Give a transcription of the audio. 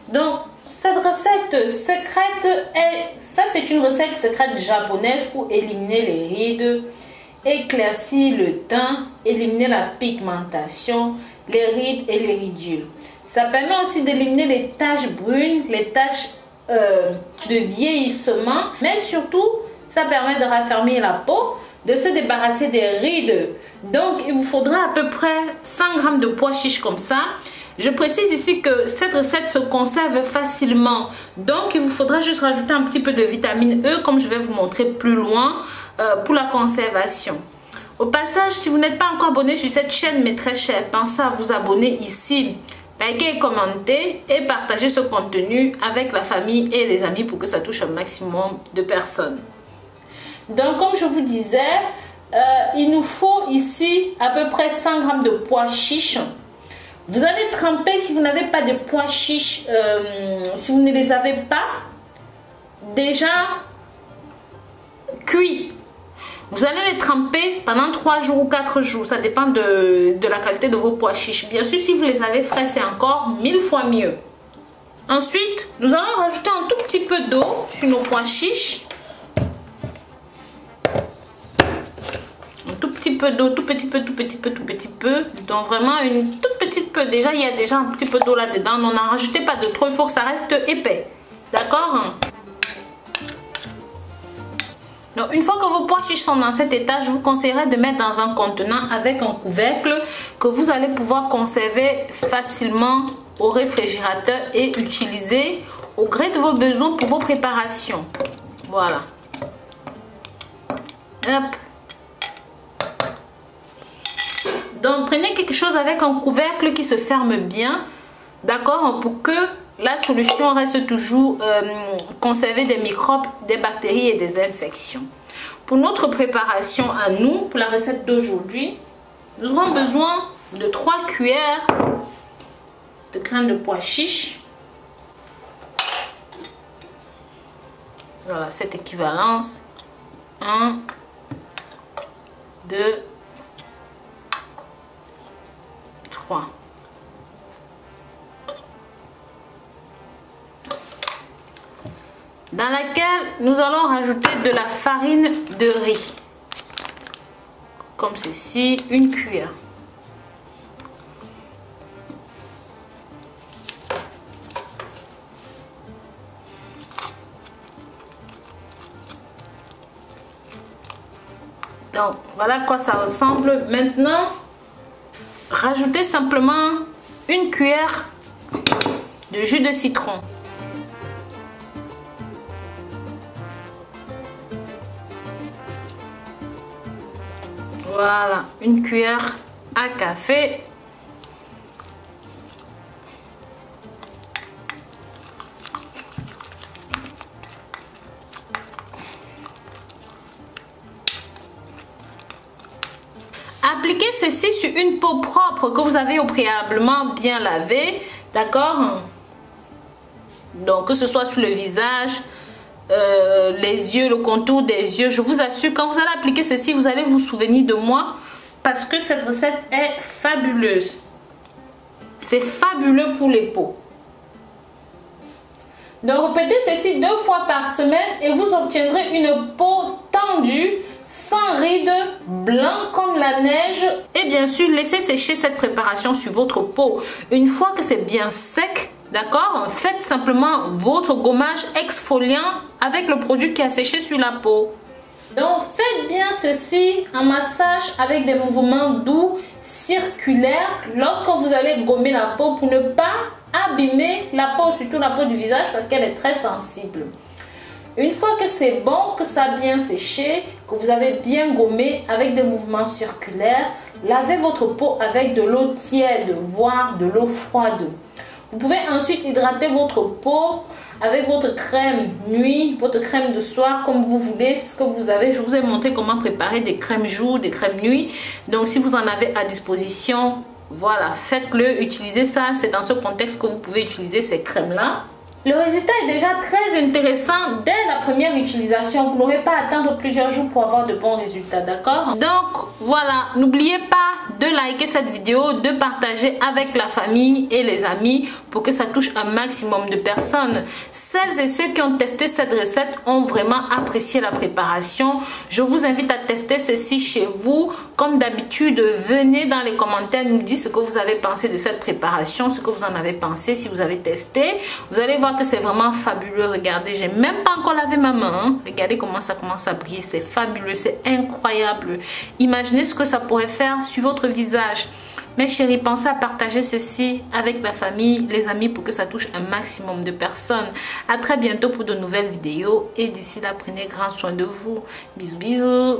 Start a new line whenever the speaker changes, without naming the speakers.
Donc, cette recette secrète c'est une recette secrète japonaise pour éliminer les rides, éclaircir le teint, éliminer la pigmentation, les rides et les ridules. Ça permet aussi d'éliminer les taches brunes, les taches de vieillissement, mais surtout, ça permet de raffermir la peau, de se débarrasser des rides. Donc, il vous faudra à peu près 100 g de pois chiches comme ça. Je précise ici que cette recette se conserve facilement. Donc, il vous faudra juste rajouter un petit peu de vitamine E, comme je vais vous montrer plus loin, pour la conservation. Au passage, si vous n'êtes pas encore abonné sur cette chaîne, mais très cher, pensez à vous abonner ici. Likez, commentez et partagez ce contenu avec la famille et les amis pour que ça touche un maximum de personnes. Donc, comme je vous disais, il nous faut ici à peu près 100 g de pois chiches. Vous allez tremper, si vous n'avez pas de pois chiches, si vous ne les avez pas déjà cuits, vous allez les tremper pendant 3 jours ou 4 jours. Ça dépend de la qualité de vos pois chiches. Bien sûr, si vous les avez frais, c'est encore 1000 fois mieux. Ensuite, nous allons rajouter un tout petit peu d'eau sur nos pois chiches. Un tout petit peu d'eau, tout petit peu. Donc vraiment une toute petite peu. Déjà, il y a déjà un petit peu d'eau là-dedans. On n'en rajoutez pas de trop, il faut que ça reste épais. D'accord? Donc, une fois que vos pois chiches sont dans cet état, je vous conseillerais de mettre dans un contenant avec un couvercle que vous allez pouvoir conserver facilement au réfrigérateur et utiliser au gré de vos besoins pour vos préparations. Voilà. Hop. Donc, prenez quelque chose avec un couvercle qui se ferme bien, d'accord, pour que la solution reste toujours conservée des microbes, des bactéries et des infections. Pour notre préparation à nous, pour la recette d'aujourd'hui, nous aurons besoin de 3 cuillères de graines de pois chiches. Voilà, cette équivalence. 1, 2, 3. Dans laquelle nous allons rajouter de la farine de riz. Comme ceci, une cuillère. Donc, voilà à quoi ça ressemble. Maintenant, rajoutez simplement une cuillère de jus de citron. Voilà, une cuillère à café. Appliquez ceci sur une peau propre que vous avez au préalablement bien lavée, d'accord? Donc que ce soit sur le visage, les yeux, le contour des yeux, je vous assure, quand vous allez appliquer ceci, vous allez vous souvenir de moi parce que cette recette est fabuleuse. C'est fabuleux pour les peaux. Donc répétez ceci 2 fois par semaine et vous obtiendrez une peau tendue, sans rides, blanc comme la neige. Et bien sûr, laissez sécher cette préparation sur votre peau. Une fois que c'est bien sec, d'accord, faites simplement votre gommage exfoliant avec le produit qui a séché sur la peau. Donc faites bien ceci en massage avec des mouvements doux, circulaires, lorsque vous allez gommer la peau pour ne pas abîmer la peau, surtout la peau du visage parce qu'elle est très sensible. Une fois que c'est bon, que ça a bien séché, que vous avez bien gommé avec des mouvements circulaires, lavez votre peau avec de l'eau tiède, voire de l'eau froide. Vous pouvez ensuite hydrater votre peau avec votre crème nuit, votre crème de soir, comme vous voulez, ce que vous avez. Je vous ai montré comment préparer des crèmes jour, des crèmes nuit. Donc si vous en avez à disposition, voilà, faites-le, utilisez ça. C'est dans ce contexte que vous pouvez utiliser ces crèmes-là. Le résultat est déjà très intéressant dès la première utilisation. Vous n'aurez pas à attendre plusieurs jours pour avoir de bons résultats, d'accord? Donc voilà, n'oubliez pas de liker cette vidéo, de partager avec la famille et les amis pour que ça touche un maximum de personnes. Celles et ceux qui ont testé cette recette ont vraiment apprécié la préparation. Je vous invite à tester ceci chez vous. Comme d'habitude, venez dans les commentaires nous dire ce que vous avez pensé de cette préparation, ce que vous en avez pensé, si vous avez testé. Vous allez voir que c'est vraiment fabuleux. Regardez, j'ai même pas encore lavé ma main, hein. Regardez comment ça commence à briller, c'est fabuleux, c'est incroyable. Imaginez ce que ça pourrait faire sur votre visage. Mes chéris, pensez à partager ceci avec la famille, les amis, pour que ça touche un maximum de personnes. À très bientôt pour de nouvelles vidéos et d'ici là, prenez grand soin de vous. Bisous, bisous.